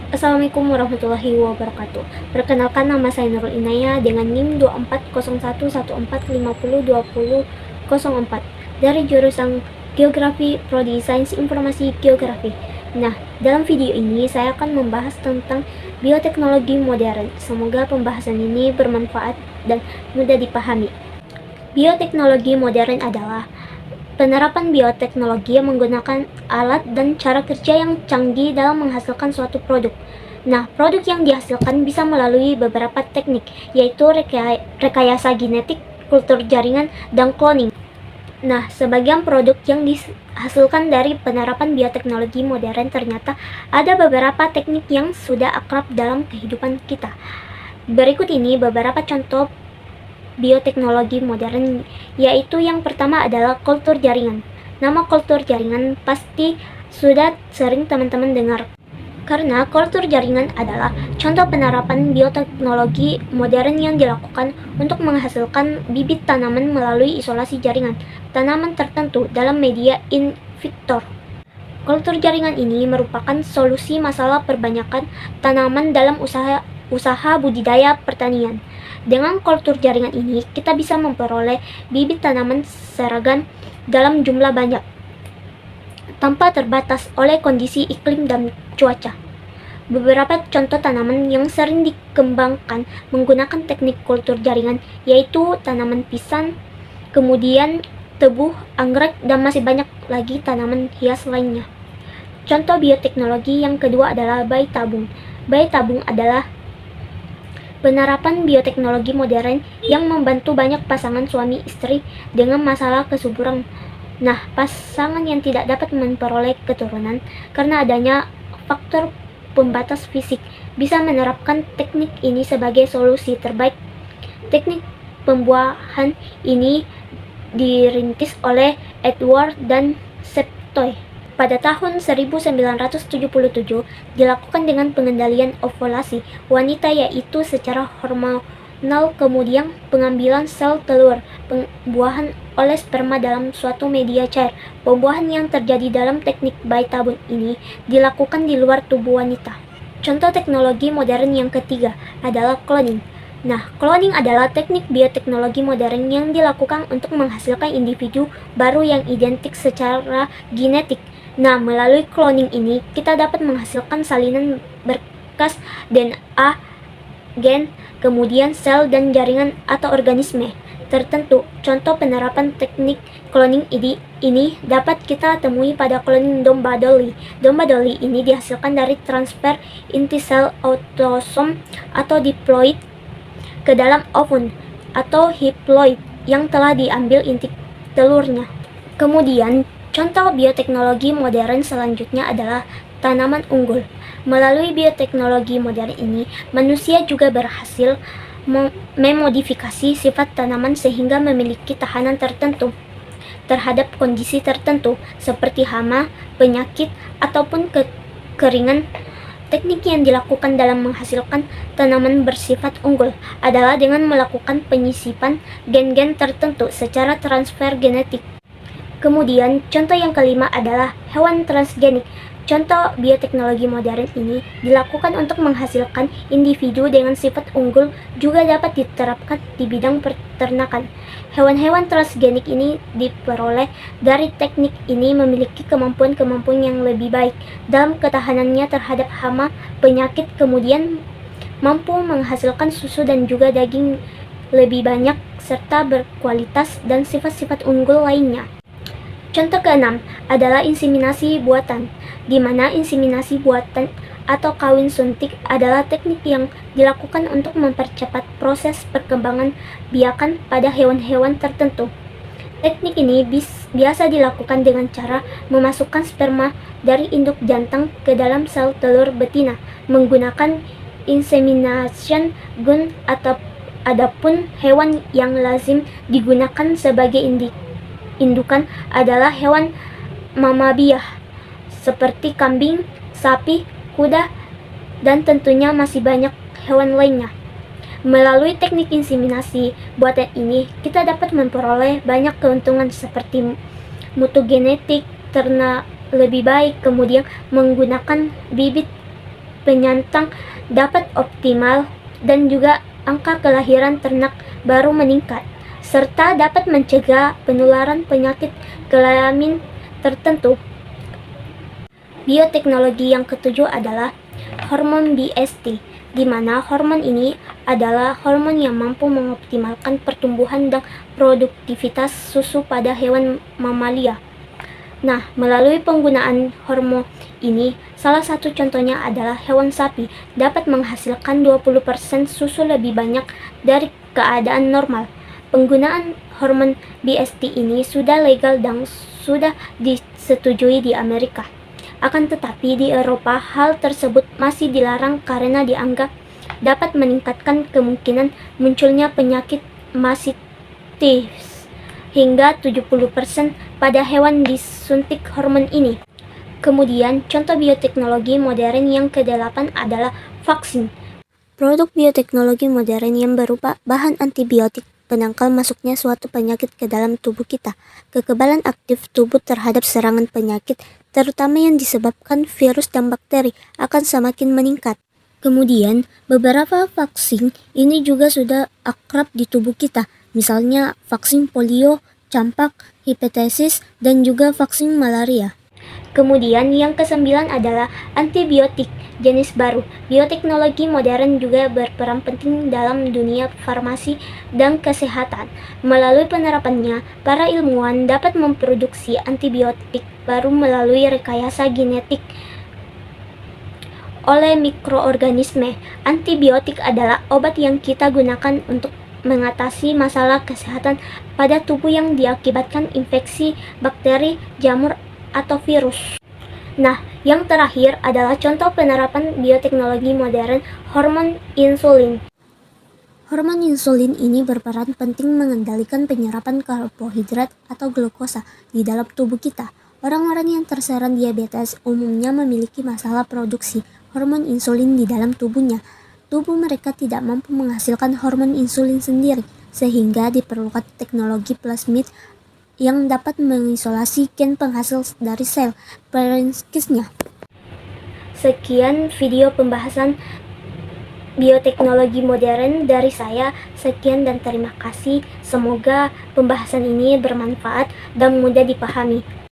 Assalamualaikum warahmatullahi wabarakatuh. Perkenalkan, nama saya Nurul Inaya dengan NIM 240114502004 dari jurusan Geografi Prodi Sains Informasi Geografi. Nah, dalam video ini saya akan membahas tentang bioteknologi modern. Semoga pembahasan ini bermanfaat dan mudah dipahami. Bioteknologi modern adalah penerapan bioteknologi yang menggunakan alat dan cara kerja yang canggih dalam menghasilkan suatu produk. Nah, produk yang dihasilkan bisa melalui beberapa teknik, yaitu rekayasa genetik, kultur jaringan, dan cloning. Nah, sebagian produk yang dihasilkan dari penerapan bioteknologi modern ternyata ada beberapa teknik yang sudah akrab dalam kehidupan kita. Berikut ini beberapa contoh bioteknologi modern, yaitu yang pertama adalah kultur jaringan. Nama kultur jaringan pasti sudah sering teman-teman dengar, karena kultur jaringan adalah contoh penerapan bioteknologi modern yang dilakukan untuk menghasilkan bibit tanaman melalui isolasi jaringan tanaman tertentu dalam media in vitro. Kultur jaringan ini merupakan solusi masalah perbanyakan tanaman dalam usaha budidaya pertanian. Dengan kultur jaringan ini, kita bisa memperoleh bibit tanaman seragam dalam jumlah banyak, tanpa terbatas oleh kondisi iklim dan cuaca. Beberapa contoh tanaman yang sering dikembangkan menggunakan teknik kultur jaringan yaitu tanaman pisang, kemudian tebu, anggrek, dan masih banyak lagi tanaman hias lainnya. Contoh bioteknologi yang kedua adalah bayi tabung. Bayi tabung adalah penerapan bioteknologi modern yang membantu banyak pasangan suami istri dengan masalah kesuburan. Nah, pasangan yang tidak dapat memperoleh keturunan karena adanya faktor pembatas fisik bisa menerapkan teknik ini sebagai solusi terbaik. Teknik pembuahan ini dirintis oleh Edward dan Septoy pada tahun 1977, dilakukan dengan pengendalian ovulasi wanita, yaitu secara hormonal, kemudian pengambilan sel telur, pembuahan oleh sperma dalam suatu media cair. Pembuahan yang terjadi dalam teknik bayi tabung ini dilakukan di luar tubuh wanita. Contoh teknologi modern yang ketiga adalah cloning. Nah, cloning adalah teknik bioteknologi modern yang dilakukan untuk menghasilkan individu baru yang identik secara genetik. Nah, melalui cloning ini, kita dapat menghasilkan salinan berkas DNA, gen, kemudian sel dan jaringan atau organisme tertentu. Contoh penerapan teknik cloning ini dapat kita temui pada cloning domba Dolly. Domba Dolly ini dihasilkan dari transfer inti sel autosom atau diploid ke dalam ovum atau haploid yang telah diambil inti telurnya. Kemudian, contoh bioteknologi modern selanjutnya adalah tanaman unggul. Melalui bioteknologi modern ini, manusia juga berhasil memodifikasi sifat tanaman sehingga memiliki tahanan tertentu terhadap kondisi tertentu seperti hama, penyakit, ataupun kekeringan. Teknik yang dilakukan dalam menghasilkan tanaman bersifat unggul adalah dengan melakukan penyisipan gen-gen tertentu secara transfer genetik. Kemudian, contoh yang kelima adalah hewan transgenik. Contoh bioteknologi modern ini dilakukan untuk menghasilkan individu dengan sifat unggul, juga dapat diterapkan di bidang peternakan. Hewan-hewan transgenik ini diperoleh dari teknik ini memiliki kemampuan-kemampuan yang lebih baik dalam ketahanannya terhadap hama, penyakit, kemudian mampu menghasilkan susu dan juga daging lebih banyak, serta berkualitas dan sifat-sifat unggul lainnya. Contoh keenam adalah inseminasi buatan, di mana inseminasi buatan atau kawin suntik adalah teknik yang dilakukan untuk mempercepat proses perkembangan biakan pada hewan-hewan tertentu. Teknik ini biasa dilakukan dengan cara memasukkan sperma dari induk jantan ke dalam sel telur betina menggunakan insemination gun. Adapun hewan yang lazim digunakan sebagai indukan adalah hewan mamabiah seperti kambing, sapi, kuda, dan tentunya masih banyak hewan lainnya. Melalui teknik inseminasi buatan ini, kita dapat memperoleh banyak keuntungan seperti mutu genetik ternak lebih baik, kemudian menggunakan bibit penyandang dapat optimal dan juga angka kelahiran ternak baru meningkat, serta dapat mencegah penularan penyakit kelamin tertentu. Bioteknologi yang ketujuh adalah hormon BST, di mana hormon ini adalah hormon yang mampu mengoptimalkan pertumbuhan dan produktivitas susu pada hewan mamalia. Nah, melalui penggunaan hormon ini, salah satu contohnya adalah hewan sapi dapat menghasilkan 20% susu lebih banyak dari keadaan normal. Penggunaan hormon BST ini sudah legal dan sudah disetujui di Amerika. Akan tetapi di Eropa hal tersebut masih dilarang karena dianggap dapat meningkatkan kemungkinan munculnya penyakit mastitis hingga 70% pada hewan disuntik hormon ini. Kemudian, contoh bioteknologi modern yang ke-8 adalah vaksin. Produk bioteknologi modern yang berupa bahan antibiotik penangkal masuknya suatu penyakit ke dalam tubuh kita. Kekebalan aktif tubuh terhadap serangan penyakit, terutama yang disebabkan virus dan bakteri, akan semakin meningkat. Kemudian, beberapa vaksin ini juga sudah akrab di tubuh kita, misalnya vaksin polio, campak, hepatitis, dan juga vaksin malaria. Kemudian yang ke-9 adalah antibiotik jenis baru. Bioteknologi modern juga berperan penting dalam dunia farmasi dan kesehatan. Melalui penerapannya, para ilmuwan dapat memproduksi antibiotik baru melalui rekayasa genetik oleh mikroorganisme. Antibiotik adalah obat yang kita gunakan untuk mengatasi masalah kesehatan pada tubuh yang diakibatkan infeksi bakteri, jamur, atau virus. Nah, yang terakhir adalah contoh penerapan bioteknologi modern, hormon insulin. Hormon insulin ini berperan penting mengendalikan penyerapan karbohidrat atau glukosa di dalam tubuh kita. Orang-orang yang terserang diabetes umumnya memiliki masalah produksi hormon insulin di dalam tubuhnya. Tubuh mereka tidak mampu menghasilkan hormon insulin sendiri, sehingga diperlukan teknologi plasmid yang dapat mengisolasi gen penghasil dari sel parenkisnya. Sekian video pembahasan bioteknologi modern dari saya. Sekian dan terima kasih. Semoga pembahasan ini bermanfaat dan mudah dipahami.